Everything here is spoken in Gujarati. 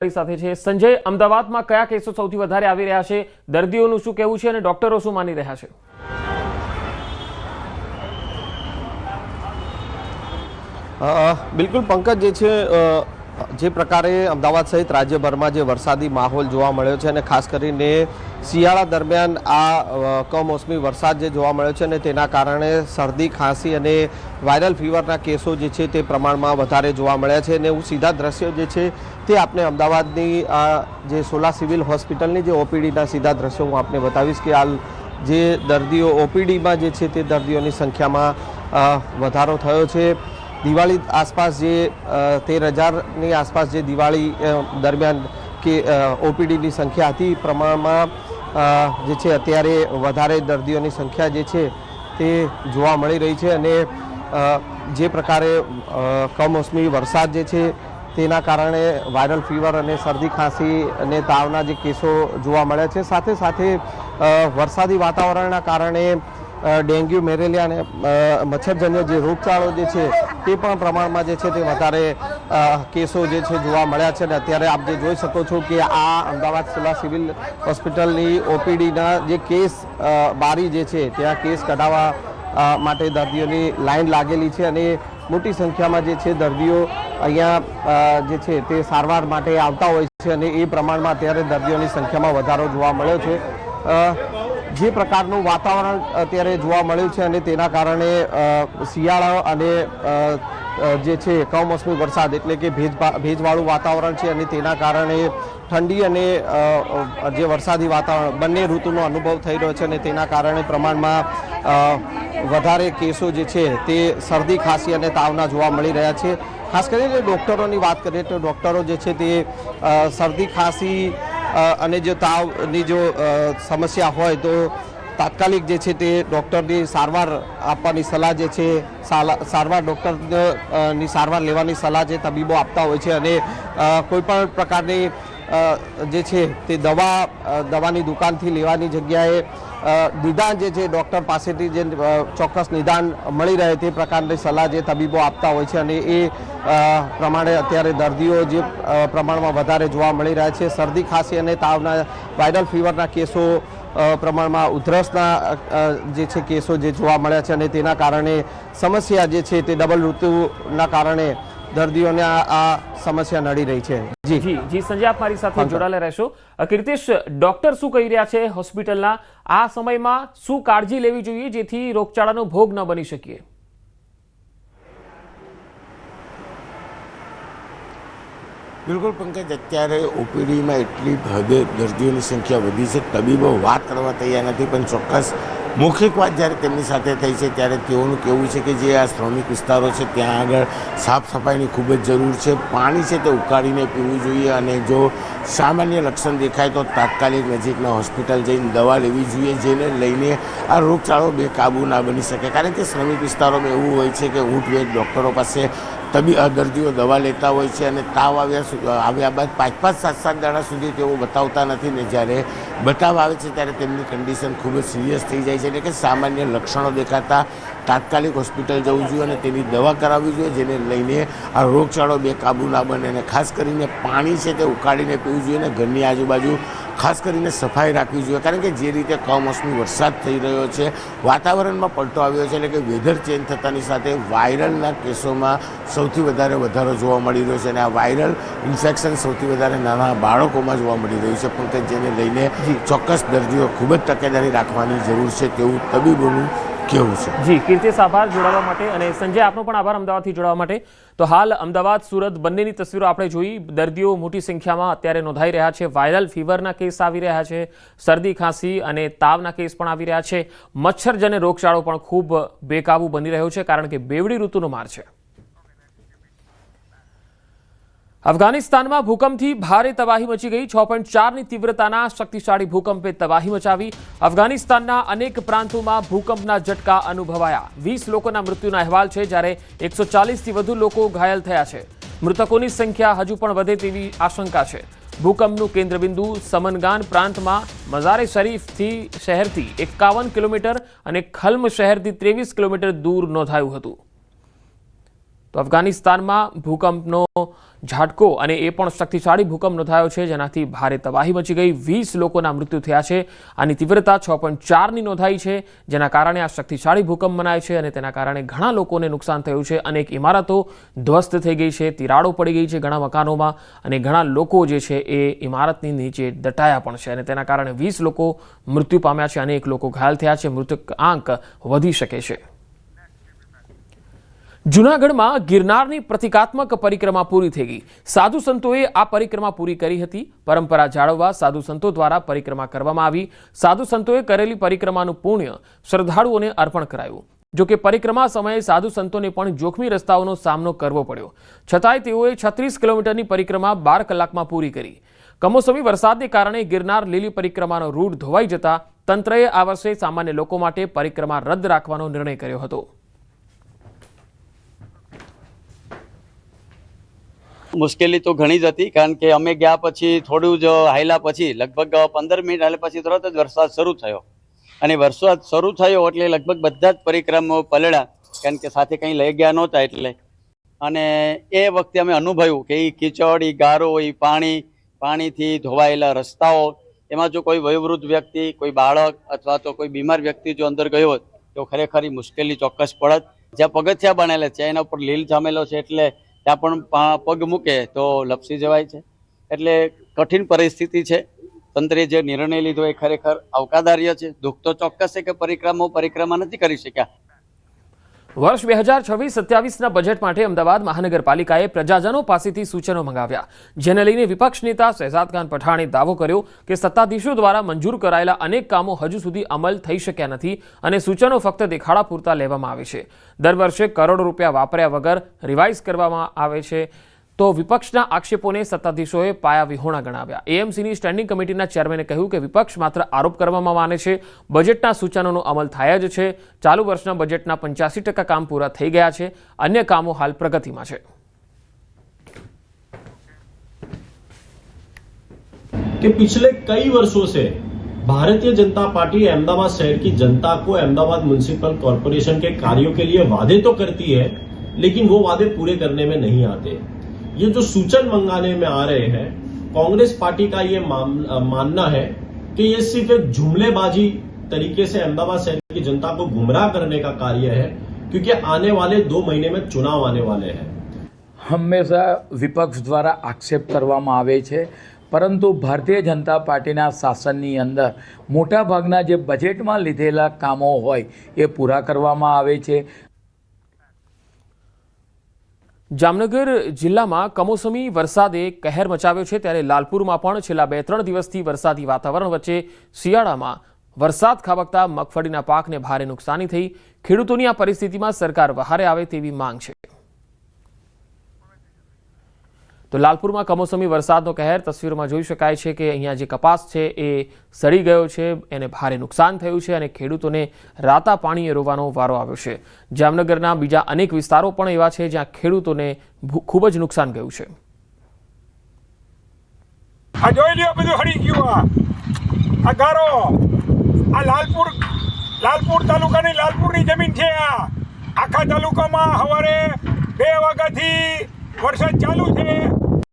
સાથે છે સંજય, અમદાવાદમાં કયા કેસો સૌથી વધારે આવી રહ્યા છે, દર્દીઓનું શું કહેવું છે અને ડોક્ટરો શું માની રહ્યા છે? બિલકુલ પંકજ, જે પ્રકારે અમદાવાદ સહિત રાજ્યભરમાં જે વરસાદી માહોલ જોવા મળ્યો છે અને ખાસ કરીને શિયાળા દરમિયાન આ કમોસમી વરસાદ જે જોવા મળ્યો છે અને તેના કારણે શરદી, ખાંસી અને વાયરલ ફીવરના કેસો જે છે તે પ્રમાણમાં વધારે જોવા મળ્યા છે. અને હું સીધા દ્રશ્યો જે છે તે આપને અમદાવાદની જે સોલા સિવિલ હોસ્પિટલની જે ઓપીડીના સીધા દ્રશ્યો હું આપને બતાવીશ કે હાલ જે દર્દીઓ ઓપીડીમાં જે છે તે દર્દીઓની સંખ્યામાં વધારો થયો છે. દિવાળી આસપાસ જે 13,000ની આસપાસ જે દિવાળી દરમિયાન કે ઓપીડીની સંખ્યા હતી પ્રમાણમાં જે છે અત્યારે વધારે દર્દીઓની સંખ્યા જે છે તે જોવા મળી રહી છે. અને જે પ્રકારે કમોસમી વરસાદ જે છે તેના કારણે વાયરલ ફીવર અને શરદી, ખાંસી અને તાવના જે કેસો જોવા મળ્યા છે. સાથે સાથે વરસાદી વાતાવરણના કારણે ડેન્ગ્યુ, મેલેરિયા અને મચ્છરજન્ય જે રોગચાળો જે છે તે પણ પ્રમાણમાં જે છે તે વધારે કેસો જે છે જોવા મળ્યા છે. અને અત્યારે આપ જે જોઈ શકો છો કે આ અમદાવાદ સોલા સિવિલ હોસ્પિટલની ઓપીડીના જે કેસ બારી જે છે ત્યાં કેસ કઢાવવા માટે દર્દીઓની લાઈન લાગેલી છે અને મોટી સંખ્યામાં જે છે દર્દીઓ અહીંયા જે છે તે સારવાર માટે આવતા હોય છે અને એ પ્રમાણમાં અત્યારે દર્દીઓની સંખ્યામાં વધારો જોવા મળ્યો છે. જે પ્રકારનું વાતાવરણ અત્યારે જોવા મળ્યું છે અને તેના કારણે શિયાળા અને જે છે કમોસમી વરસાદ એટલે કે ભેજવાળું વાતાવરણ છે અને તેના કારણે ઠંડી અને જે વરસાદી વાતાવરણ બંને ઋતુનો અનુભવ થઈ રહ્યો છે અને તેના કારણે પ્રમાણમાં વધારે કેસો જે છે તે શરદી, ખાંસી અને તાવના જોવા મળી રહ્યા છે. ખાસ કરીને ડૉક્ટરોની વાત કરીએ તો ડૉક્ટરો જે છે તે શરદી, ખાંસી અને જો તાવની જો સમસ્યા હોય તો તાત્કાલિક જે છે તે ડૉક્ટરની સારવાર આપવાની સલાહ જે છે ડૉક્ટરની સારવાર લેવાની સલાહ જે તબીબો આપતા હોય છે. અને કોઈપણ પ્રકારની જે છે તે દવાની દુકાનથી લેવાની જગ્યાએ નિદાન જે છે ડૉક્ટર પાસેથી જે ચોક્કસ નિદાન મળી રહે તે પ્રકારની સલાહ જે તબીબો આપતા હોય છે. અને એ પ્રમાણે અત્યારે દર્દીઓ જે પ્રમાણમાં વધારે જોવા મળી રહ્યા છે. શરદી, ખાંસી અને તાવના વાયરલ ફીવરના કેસો પ્રમાણમાં, ઉધરસના જે છે કેસો જે જોવા મળ્યા છે અને તેના કારણે સમસ્યા જે છે તે ડબલ ઋતુના કારણે દર્દીઓને આ સમસ્યા નડી રહી છે. જી સંજય, આપ મારી સાથે જોડાયેલા રહેશો. કીર્તિશ, ડોક્ટર શું કહી રહ્યા છે હોસ્પિટલના, આ સમયમાં શું કાળજી લેવી જોઈએ જેથી રોગચાળાનો ભોગ ન બની શકીએ? બિલકુલ પંકજ, અત્યારે ઓપીડીમાં એટલી હદે દર્દીઓની સંખ્યા વધી છે, તબીબો વાત કરવા તૈયાર નથી. પણ ચોક્કસ મૌખિક વાત જ્યારે તેમની સાથે થઈ છે ત્યારે તેઓનું કહેવું છે કે જે આ શ્રમિક વિસ્તારો છે ત્યાં આગળ સાફ સફાઈની ખૂબ જ જરૂર છે. પાણી છે તે ઉકાળીને પીવું જોઈએ અને જો સામાન્ય લક્ષણ દેખાય તો તાત્કાલિક નજીકના હોસ્પિટલ જઈને દવા લેવી જોઈએ, જેને લઈને આ રોગચાળો બેકાબૂ ના બની શકે. કારણ કે શ્રમિક વિસ્તારોમાં એવું હોય છે કે ઊંટ વેચ ડૉક્ટરો પાસે દર્દીઓ દવા લેતા હોય છે અને તાવ આવ્યા બાદ 5-5, 7-7 દાડા સુધી તેઓ બતાવતા નથી ને જ્યારે બતાવ આવે છે ત્યારે તેમની કન્ડિશન ખૂબ જ સિરિયસ થઈ જાય છે. એટલે કે સામાન્ય લક્ષણો દેખાતા તાત્કાલિક હોસ્પિટલ જવું જોઈએ અને તેની દવા કરાવવી જોઈએ, જેને લઈને આ રોગચાળો બેકાબૂ ના બને. અને ખાસ કરીને પાણી છે તે ઉકાળીને પીવું જોઈએ અને ઘરની આજુબાજુ ખાસ કરીને સફાઈ રાખવી જોઈએ. કારણ કે જે રીતે કમોસમી વરસાદ થઈ રહ્યો છે, વાતાવરણમાં પલટો આવ્યો છે, એટલે કે વેધર ચેન્જ થતાની સાથે વાયરલના કેસોમાં સૌથી વધારે વધારો જોવા મળી રહ્યો છે. અને આ વાયરલ ઇન્ફેક્શન સૌથી વધારે નાના બાળકોમાં જોવા મળી રહ્યું છે. પણ જેને લઈને ચોક્કસ દર્દીઓ ખૂબ જ તકેદારી રાખવાની જરૂર છે તેવું તબીબોનું કેવું છે. જી કીર્તિશ, આભાર જોડાવા માટે. અને સંજય, આપનો પણ આભાર અમદાવાદથી જોડાવા માટે. તો હાલ અમદાવાદ, સુરત બંનેની તસવીરો આપણે જોઈ. દર્દીઓ મોટી સંખ્યામાં અત્યારે નોંધાઈ રહ્યા છે. વાયરલ ફીવરના કેસ આવી રહ્યા છે, શરદી, ખાંસી અને તાવના કેસ પણ આવી રહ્યા છે. મચ્છરજન્ય રોગચાળો પણ ખૂબ બેકાબુ બની રહ્યો છે કારણ કે બેવડી ઋતુનો માર છે. અફઘાનિસ્તાનમાં ભૂકંપથી ભારે તબાહી મચી ગઈ. 6.4ની તીવ્રતાના શક્તિશાળી ભૂકંપે તબાહી મચાવી. અફઘાનિસ્તાનના અનેક પ્રાંતોમાં ભૂકંપના ઝટકા અનુભવાયા. 20 લોકોના મૃત્યુના અહેવાલ છે જ્યારે 140થી વધુ લોકો ઘાયલ થયા છે. મૃતકોની સંખ્યા હજુ પણ વધે તેવી આશંકા છે. ભૂકંપનું કેન્દ્રબિંદુ સમનગાન પ્રાંતમાં મઝારે શરીફથી શહેરથી 51 કિલોમીટર અને ખલ્મ શહેરથી 23 કિલોમીટર દૂર નોંધાયું હતું. તો અફઘાનિસ્તાનમાં ભૂકંપનો ઝાટકો અને એ પણ શક્તિશાળી ભૂકંપ નોંધાયો છે, જેનાથી ભારે તબાહી મચી ગઈ. 20 લોકોના મૃત્યુ થયા છે. આની તીવ્રતા 6.4ની નોંધાઈ છે, જેના કારણે આ શક્તિશાળી ભૂકંપ મનાય છે અને તેના કારણે ઘણા લોકોને નુકસાન થયું છે. અનેક ઇમારતો ધ્વસ્ત થઈ ગઈ છે, તિરાડો પડી ગઈ છે ઘણા મકાનોમાં અને ઘણા લોકો જે છે એ ઇમારતની નીચે દટાયા પણ છે અને તેના કારણે 20 લોકો મૃત્યુ પામ્યા છે, અનેક લોકો ઘાયલ થયા છે. મૃતક આંક વધી શકે છે. જૂનાગઢમાં ગિરનારની પ્રતિકાત્મક પરિક્રમા પૂરી થઈ ગઈ. સાધુ સંતોએ આ પરિક્રમા પૂરી કરી હતી. પરંપરા જાળવવા સાધુ સંતો દ્વારા પરિક્રમા કરવામાં આવી. સાધુ સંતોએ કરેલી પરિક્રમાનું પુણ્ય શ્રદ્ધાળુઓને અર્પણ કરાયું. જોકે પરિક્રમા સમયે સાધુ સંતોને પણ જોખમી રસ્તાઓનો સામનો કરવો પડ્યો, છતાંય તેઓએ 36 કિલોમીટરની પરિક્રમા 12 કલાકમાં પૂરી કરી. કમોસમી વરસાદને કારણે ગિરનાર લીલી પરિક્રમાનો રૂટ ધોવાઈ જતા તંત્રએ આ વર્ષે સામાન્ય લોકો માટે પરિક્રમા રદ રાખવાનો નિર્ણય કર્યો હતો. મુશ્કેલી તો ઘણી જ હતી, કારણ કે અમે ગયા પછી થોડું જ હાલ્યા પછી લગભગ 15 મિનિટ હાલ્યા પછી તરત જ વરસાદ શરૂ થયો અને વરસાદ શરૂ થયો એટલે લગભગ બધા જ પરિક્રમાઓ પલળ્યા, કારણ કે સાથે કંઈ લઈ ગયા નહોતા એટલે. અને એ વખતે અમે અનુભવ્યું કે એ કીચડ, એ ગારો, એ પાણીથી ધોવાયેલા રસ્તાઓ, એમાં જો કોઈ વયોવૃદ્ધ વ્યક્તિ, કોઈ બાળક અથવા તો કોઈ બીમાર વ્યક્તિ જો અંદર ગયો હોત તો ખરેખર મુશ્કેલી ચોક્કસ પડત. જ્યાં પગથિયા બનેલા છે એના ઉપર લીલ જામેલો છે એટલે ત્યાં પણ પગ મૂકે તો લપસી જવાય છે. એટલે કઠિન પરિસ્થિતિ છે. તંત્રે જે નિર્ણય લીધો એ ખરેખર આવકાર્ય છે. દુઃખ તો ચોક્કસ છે કે પરિક્રમા નથી કરી શક્યા. વર્ષ 2026-27ના બજેટ માટે અમદાવાદ મહાનગરપાલિકાએ પ્રજાજનો પાસેથી સૂચનો મંગાવ્યા, જેને લઈને વિપક્ષ નેતા શહેજાદ ખાન પઠાણે દાવો કર્યો કે સત્તાધીશો દ્વારા મંજૂર કરાયેલા અનેક કામો હજુ સુધી અમલ થઈ શક્યા નથી અને સૂચનો ફક્ત દેખાડા પૂરતા લેવામાં આવે છે. દર વર્ષે કરોડો રૂપિયા વાપર્યા વગર રિવાઇઝ કરવામાં આવે છે. તો વિપક્ષના આક્ષેપોને સત્તાધીશોએ પાયા વિહોણા ગણાવ્યા. એએમસીની સ્ટેન્ડિંગ કમિટીના ચેરમેને કહ્યું કે વિપક્ષ માત્ર આરોપ કરવામાં માને છે, બજેટના સૂચનોનો અમલ થયા જ છે. ચાલુ વર્ષના બજેટના 85% કામ પૂરા થઈ ગયા છે, અન્ય કામો હાલ પ્રગતિમાં છે. कि पिछले कई वर्षों से भारतीय जनता पार्टी अहमदाबाद शहर की जनता को अहमदाबाद म्युनिसिपल कॉर्पोरेशन के कार्यों के लिए वादे तो करती है, लेकिन वो वादे पूरे करने में नहीं आते. ये जो सूचन मंगाने में आ रहे हैं, कांग्रेस पार्टी का ये मानना है कि ये सिर्फ एक जुमलेबाजी तरीके से अहमदाबाद शहर की जनता को गुमराह करने का कार्य है, क्योंकि आने वाले 2 महीने में चुनाव आने वाले हैं. હંમેશા વિપક્ષ દ્વારા આક્ષેપ કરવામાં આવે છે, પરંતુ ભારતીય જનતા પાર્ટીના શાસનની અંદર મોટાભાગના જે બજેટમાં લીધેલા કામો હોય એ પૂરા કરવામાં આવે છે. જામનગર જિલ્લામાં કમોસમી વરસાદે કહેર મચાવ્યો છે, ત્યારે લાલપુરમાં પણ છેલ્લા 2-3 દિવસથી વરસાદી વાતાવરણ વચ્ચે શિયાળામાં વરસાદ ખાબકતા મગફળીના પાકને ભારે નુકસાની થઈ. ખેડૂતોની આ પરિસ્થિતિમાં સરકાર વહારે આવે તેવી માંગ છે. તો લાલપુરમાં કમોસમી વરસાદનો કહેર તસવીરોમાં જોઈ શકાય છે કે અહીંયા જે કપાસ છે એ સડી ગયો છે, એને ભારે નુકસાન થયું છે અને ખેડૂતોને રાતા પાણીએ રોવાનો વારો આવ્યો છે. જામનગરના બીજા અનેક વિસ્તારો પણ એવા છે જ્યાં ખેડૂતોને ખૂબ જ નુકસાન ગયું છે. આ જોઈ લ્યો, બધું હળી ગયું. આ ગારો, આ લાલપુર તાલુકાની લાલપુરની જમીન છે. આ આખા તાલુકામાં સવારે 2 વાગ્યાથી વરસાદ ચાલુ છે.